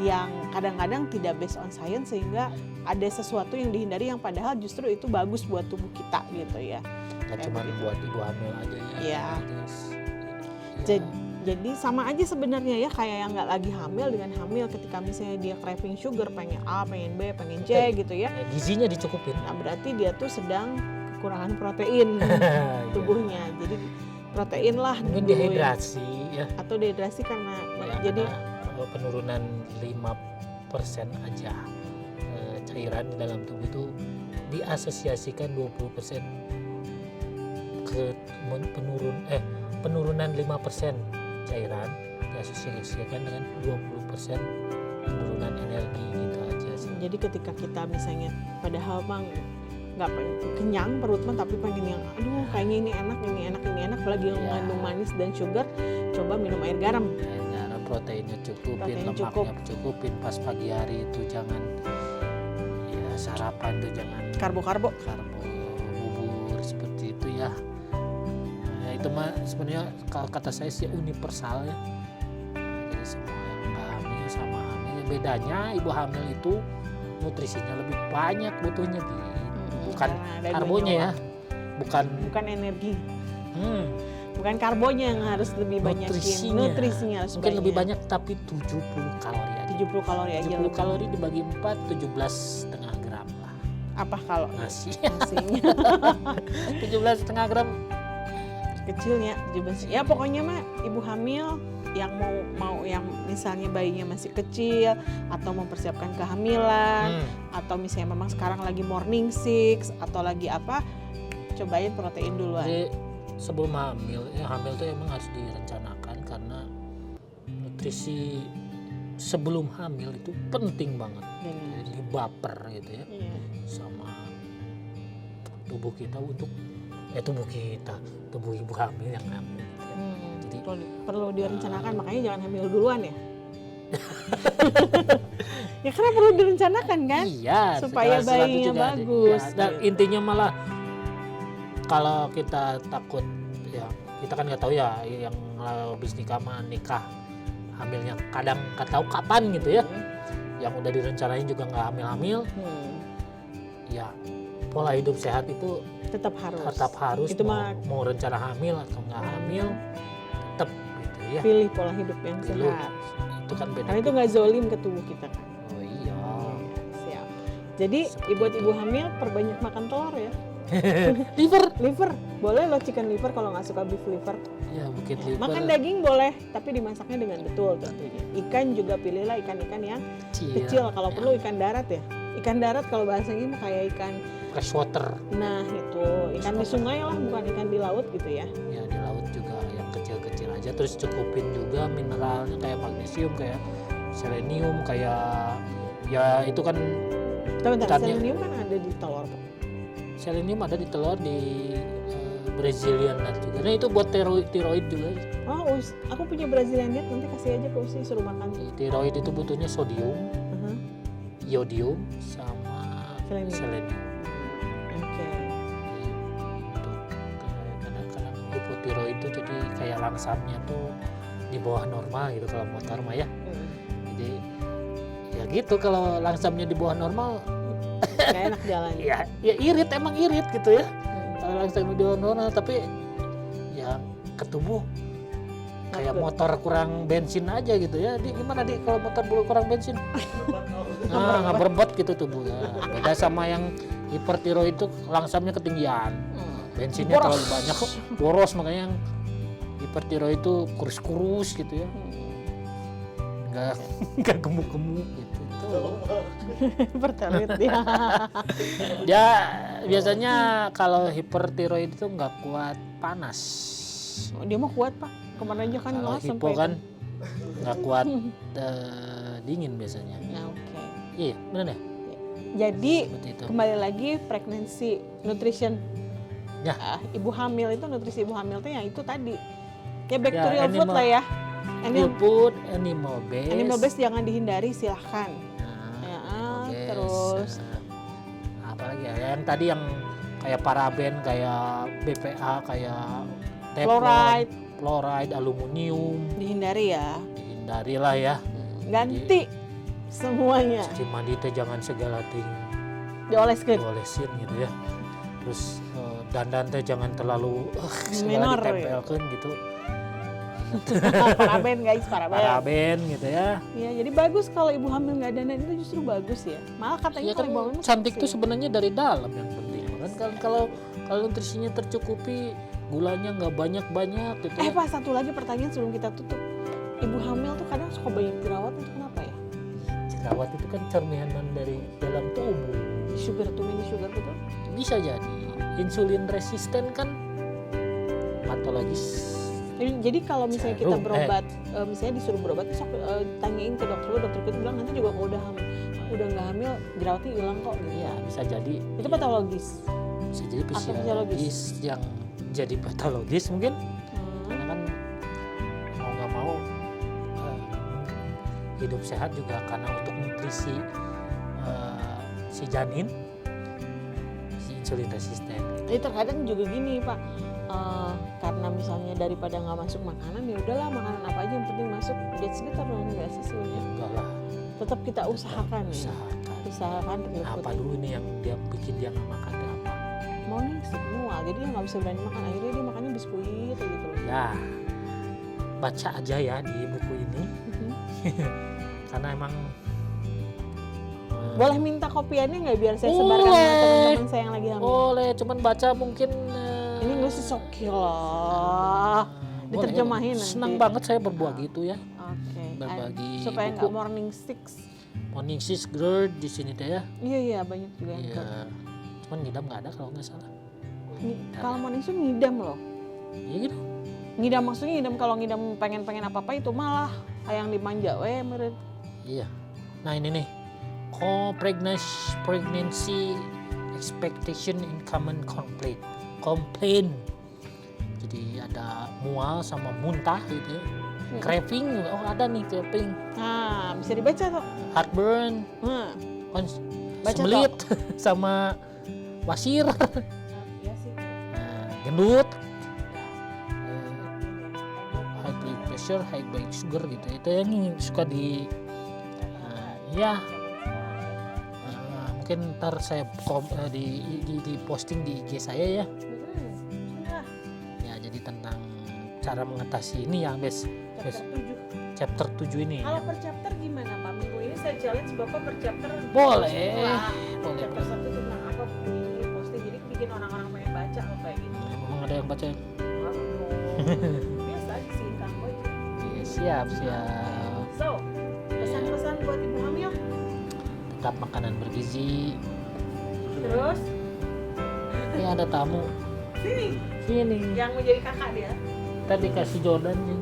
yang kadang-kadang tidak based on science, sehingga ada sesuatu yang dihindari yang padahal justru itu bagus buat tubuh kita gitu ya. Nggak Kayak cuma begitu. buat ibu hamil aja ya. Iya. Terus, Jadi sama aja sebenarnya ya, kayak yang nggak lagi hamil dengan hamil, ketika misalnya dia craving sugar, pengen A, pengen B, pengen C gitu ya. ya, gizinya dicukupin. Nah berarti dia tuh sedang kekurangan protein tubuhnya. Jadi protein lah Mungkin dulu ya. dehidrasi ya. Atau dehidrasi karena Ya, jadi karena penurunan 5% aja cairan di dalam tubuh itu diasosiasikan 20% ke penurunan 5% cairan diasosiasikan dengan 20% penurunan energi gitu aja sih. jadi ketika kita misalnya padahal bang nggak kenyang perut mah, tapi pengen yang aduh kayaknya ini enak apalagi yang Ya. mengandung manis dan sugar, coba minum air garam. Air garam, proteinnya cukupin, Protein lemaknya cukup. cukupin. Pas pagi hari itu jangan ya sarapan tuh jangan Karbo bubur seperti itu ya. Nah, itu mah sebenarnya kalau kata saya sih universal ya. Jadi semua yang nggak hamil sama hamil, bedanya ibu hamil itu nutrisinya lebih banyak butuhnya gitu. Bukan karena ada karbonya ya, bukan energi, hmm, bukan karbonya yang harus lebih banyakin, nutrisinya harus mungkin lebih banyak, tapi 70 kalori aja. 70 kalori aja 70 lebih. kalori dibagi 4, 17,5 gram lah Apa kalau nasi. nasinya 17,5 gram kecilnya 17. Ya pokoknya mah ibu hamil yang mau yang misalnya bayinya masih kecil atau mempersiapkan kehamilan atau misalnya memang sekarang lagi morning six atau lagi apa, cobain protein duluan. Jadi sebelum hamil tuh emang harus direncanakan karena nutrisi sebelum hamil itu penting banget. Jadi baper gitu ya. Iya. Sama tubuh kita tubuh ibu hamil yang hamil gitu ya. Jadi perlu direncanakan, makanya jangan hamil duluan ya. Ya karena perlu direncanakan kan? Iya, supaya bayinya bagus. Ya, dan intinya malah kalau kita takut ya, kita kan nggak tahu ya yang habis nikah hamilnya kadang nggak tahu kapan gitu ya. Yang udah direncanain juga nggak hamil-hamil. Ya pola hidup sehat itu tetap harus. Itu mau rencana hamil atau nggak hamil tetap gitu ya. Pilih pola hidup yang sehat. Itu kan beda. Karena itu nggak zolim ke tubuh kita kan. Oh iya. Siap. Jadi buat ibu hamil perbanyak makan telur ya. liver boleh lo chicken liver kalau nggak suka beef liver. Ya mungkin liver. Makan daging boleh, tapi dimasaknya dengan betul tentunya. Ikan juga pilihlah ikan-ikan yang kecil. Kalau perlu ikan darat ya. Ikan darat kalau bahasanya kayak ikan freshwater. Nah itu ikan di sungai lah, bukan ikan di laut gitu ya. Ya di laut juga yang kecil-kecil aja. Terus cukupin juga mineralnya kayak magnesium, kayak selenium, kayak ya itu kan. Bentar, selenium kan ada di telur. Selenium ada di telur, di Brazilian nut juga. Nah itu buat tiroid juga. Oh, aku punya Brazilian nut, nanti kasih aja ke Usi suruh makan. Tiroid itu butuhnya sodium, iodium, sama selenium. Oke. Untuk kadang-kadang hipotiroid itu jadi kayak langsamnya tuh di bawah normal gitu kalau motor mah ya. Jadi ya gitu, kalau langsamnya di bawah normal nggak enak jalan. Ya emang irit gitu ya. Kalau langsamnya di bawah normal, tapi ya ke tubuh kayak motor kurang bensin aja gitu ya. Gimana kalau motor kurang bensin? Nah, nggak berbet gitu tubuhnya. Beda sama yang hipertiroid itu langsamnya ketinggian. Bensinnya terlalu banyak, boros, makanya yang hipertiroid itu kurus-kurus gitu ya. Nggak gemuk-gemuk gitu. Hipertiroid dia. Dia biasanya kalau hipertiroid itu nggak kuat panas. Oh, dia mah kuat Pak. Kemana aja kan kalau hipo kan nggak kuat dingin biasanya. Nah, oke. Iya, benar ya? Jadi kembali lagi pregnancy nutrition. Ya. Ibu hamil itu, nutrisi ibu hamil itu yang itu tadi. Ya back to real food lah ya. Real food, animal based. Animal based jangan dihindari, silahkan. Terus apalagi ya? Yang tadi yang kayak paraben, kayak BPA, kayak fluoride, aluminium. Dihindari ya. Dihindari lah ya. Ganti semuanya. Cuci mandi teh jangan segala diolesin gitu ya. Terus dandan teh jangan terlalu segala ditempelkan ya? Gitu. Paraben gitu ya. Iya, jadi bagus kalau ibu hamil nggak dandan, itu justru bagus ya. Malah katanya ya, kalau ibu hamil cantik tuh sebenarnya dari dalam yang penting kan. Kalau nutrisinya tercukupi, gulanya nggak banyak gitu. Pak, satu lagi pertanyaan sebelum kita tutup. Ibu hamil tuh kadang suka banyak jerawat, itu kenapa ya? Jerawat itu kan cerminan dari dalam tubuh. Sugar betul? Bisa jadi. Insulin resisten kan patologis. Jadi kalau misalnya kita berobat, misalnya disuruh berobat, terus tanyain ke dokter kita bilang nanti juga kalau udah nggak hamil jerawatnya hilang kok. Gitu. Ya bisa jadi. Itu patologis. Bisa jadi fisiologis yang jadi patologis mungkin. Karena kan mau nggak mau hidup sehat juga karena untuk nutrisi si janin, si insulin resisten. Jadi terkadang juga gini Pak. Karena misalnya daripada nggak masuk makanan, ya udahlah makanan apa aja yang penting masuk, that's better loh, nggak sih sebenarnya? Enggak lah. Tetap kita usahakan. Usahakan apa dulu nih yang dia bikin dia nggak makan apa? Morning semua, jadi dia nggak bisa berani makan, akhirnya dia makannya biskuit gitu loh. Ya, baca aja ya di buku ini, karena emang. Boleh minta kopiannya nggak biar saya sebarkan ke teman-teman saya yang lagi hamil? Boleh, cuman baca mungkin. Ini nggak sih Soki lah. Di terjemahin nanti. Senang banget saya gitu ya. Oke. Berbagi Supaya buku. nggak morning six. Morning Sis GERD di sini teh ya. Iya banyak juga yang Iya. Cuman ngidam nggak ada kalau nggak salah. Kalau morning six ngidam loh. Iya gitu. Ngidam maksudnya ngidam, kalau ngidam pengen apa-apa itu malah yang dimanja meureun. Iya. Nah ini nih. Pregnancy expectation in common complaint. Jadi ada mual sama muntah gitu ya. Craving, ada nih craving. Nah, bisa dibaca tuh. Heartburn, Baca sembelit sama wasir. Iya sih. Gendut. High blood pressure, high blood sugar gitu. Itu yang suka ya. Mungkin ntar saya di posting di IG saya ya. Ya jadi tentang cara mengatasi ini ya chapter 7 ini. Kalau per chapter gimana Pak? Minggu ini saya challenge Bapak per chapter. Boleh. Chapter 1 tentang apa di posting, jadi bikin orang-orang pengen baca loh kayak gitu. Memang ada yang baca. Biasa aja sih kamu aja. Iya, siap. So, pesan-pesan buat ibu hamil. Tetap makanan bergizi. Terus Ini ada tamu. Sini. yang menjadi kakak dia. Tadi kasih Jordan nih.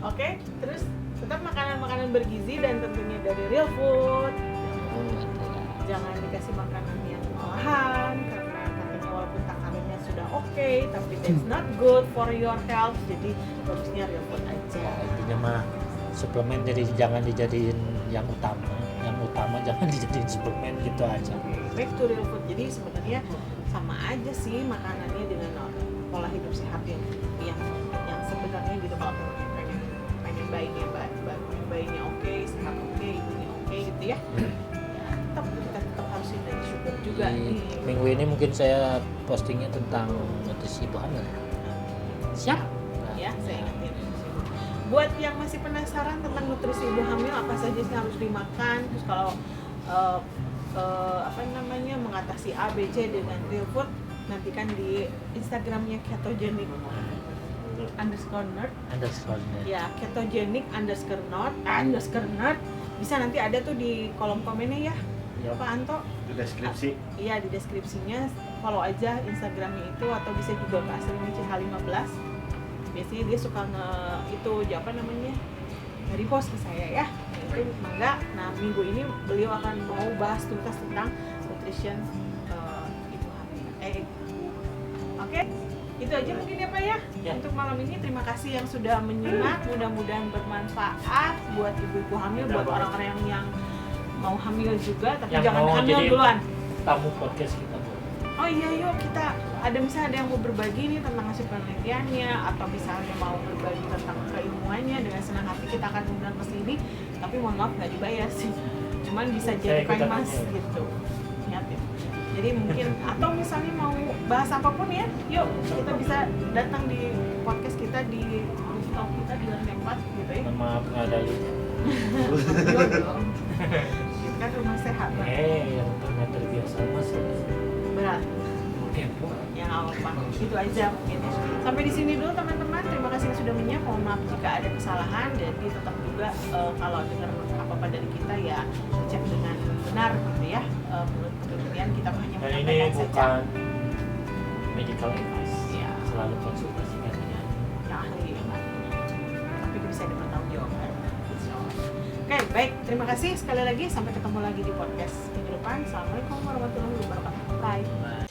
Oke, terus tetap makanan-makanan bergizi dan tentunya dari real food. Jangan dikasih makanan yang olahan karena katanya walaupun takarannya sudah oke, tapi that's not good for your health. Jadi bagusnya real food aja. Intinya mah suplemen jadi jangan dijadiin yang utama. Yang utama jangan dijadiin suplemen gitu aja. Back to real food. Jadi sebenarnya sama aja sih makanannya dengan pola hidup sehat yang sebenarnya gitu. Kalau pengen bayinya oke, sehat oke, ibunya oke gitu ya. Kita tetap harus hindari sugar juga nih. Minggu ini mungkin saya postingnya tentang nutrisi ibu hamil ya. Siap. Ya, saya ingetin. Buat yang masih penasaran tentang nutrisi ibu hamil, apa saja sih harus dimakan, terus kalau mengatasi A, B, C dengan real food, nantikan di Instagramnya ketogenic _nerd. Ya, ketogenic _nerd. Bisa nanti ada tuh di kolom komennya ya. Ya. Pak Anto. Di deskripsi. Iya, di deskripsinya follow aja Instagramnya itu, atau bisa juga ke aslinya CH15. Biasanya dia suka repost ke saya ya. Nah, itu mangga. Nah, minggu ini beliau akan mau bahas tuntas tentang nutrition ibu hamil. Oke. Itu aja mungkin ya Pak ya. Untuk malam ini terima kasih yang sudah menyimak. Mudah-mudahan bermanfaat buat ibu-ibu hamil, buat orang-orang yang mau hamil juga, tapi Yang jangan mau hamil jadi duluan. Tamu podcast kita. Oh iya, yuk kita misalnya ada yang mau berbagi nih tentang hasil penelitiannya, atau misalnya mau berbagi tentang keilmuannya, dengan senang hati kita akan undang ke sini. Tapi mohon maaf nggak dibayar sih, cuman bisa jadi mas gitu. Ingat ya. Jadi mungkin atau misalnya mau bahas apapun ya, yuk kita bisa datang di podcast kita di rooftop kita di lantai 4 gitu ya. Maaf nggak ada link. Itu kan rumah sehat lah. Yang ternyata biasa mas. Berat. Ya nggak apa-apa, itu aja mungkin ya. Sampai di sini dulu teman-teman, terima kasih yang sudah menyimak. Mohon maaf jika ada kesalahan, jadi tetap juga kalau dengar apa-apa dari kita ya cek dengan benar gitu ya. Menurut penelitian kita hanya Dan ini menyampaikan saja. bukan medical advice. Ya. Selalu konsultasikan dengan ahli, tapi bisa dipertanggungjawabkan. Oke, baik, terima kasih sekali lagi, sampai ketemu lagi di podcast minggu depan. Assalamualaikum warahmatullahi wabarakatuh. Bye.